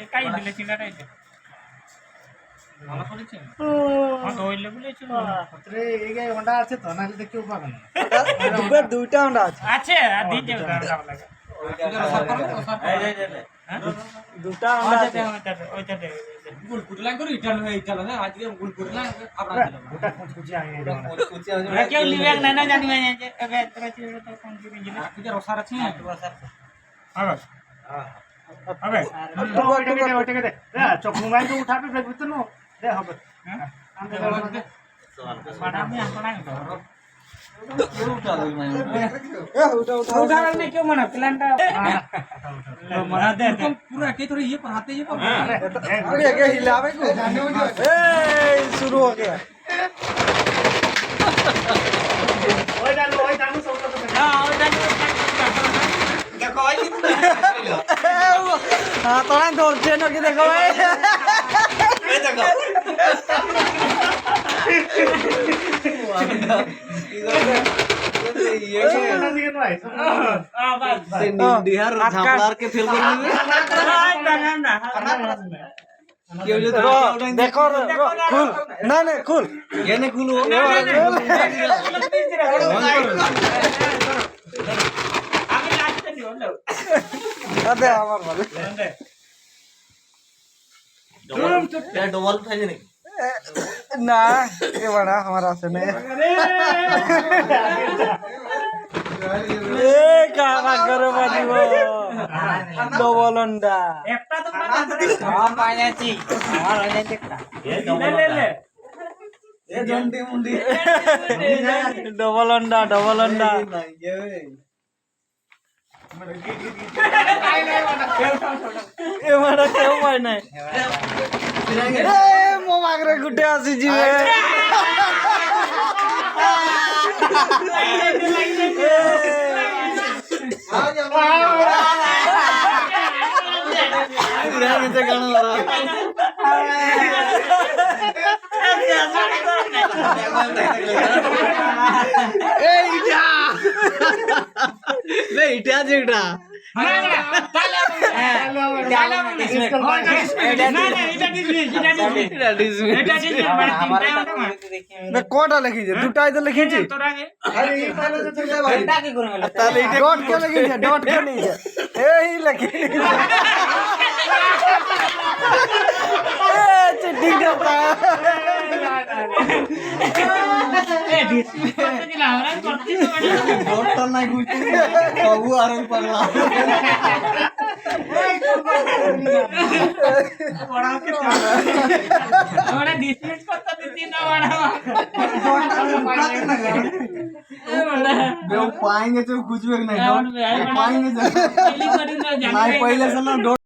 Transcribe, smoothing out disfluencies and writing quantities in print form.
একাই দিলে চিনাটাই দে ভালো করেছে তো ওইলে বলেছিল রে এই গায়ে ওটা আছে তো নাহলে দেখতে পাবে না দুইটা আন্ডা আছে আছে আর দিন দেব দাম লাগে দুটা আন্ডা আছে ওইটাতে গুল কুটলা করে ইটাল হয়ে ইটাল না আজকে গুল কুটলা আপনারা দিলাম ওটা কুচি আগে কুচি আছে ওরা কেউ লিবে না না জানি না যে এবে তোরা ছিল তো কোন দিন জিনিস আজকে রসার আছে না রসার হবে হবে ওইটাকে দে চোখ মোবাইল তো উঠাবে ভিতর নো দে হবে পাড়া আমি আপনা উঠা नहीं क्यों मना प्लांटा मना दे पूरा के थोड़ी ये पढ़ाते ये अरे के हिलावे को ए शुरू हो गया ওই জানো সব কথা हां ओई जानी देखो भाई हां तोरा धरছে নাকি দেখো ভাই এই দেখো बिहार झापलार के फेल कर देखो खुल ना नहीं खुल ये नहीं खुलो अबे আমার ভালো डबल उठाइए नहीं ना ये बड़ा हमारा से नहीं ए কারা করে বাজিব ডবল अंडा একটা তো মাথা ধরে হাওয়া পাই যাচ্ছি আমার হয়ে যাচ্ছে একটা ले ले ये जंडी मुंडी डबल अंडा এ মারা কেউ পায় নাই এ মোমাগরে গুটে আসি জিবে इटा जेटा কোটা লিখিছে দুটাই তো লিখিছি তাহলে ডট কে লিখিছে ডট কে লিখিছে এই লিখি চিটিং করতা डॉक्टर नहीं पूछते बाबू आरन पगला पाएंगे तो कुछ भी नहीं पाएंगे नहीं पहले से ना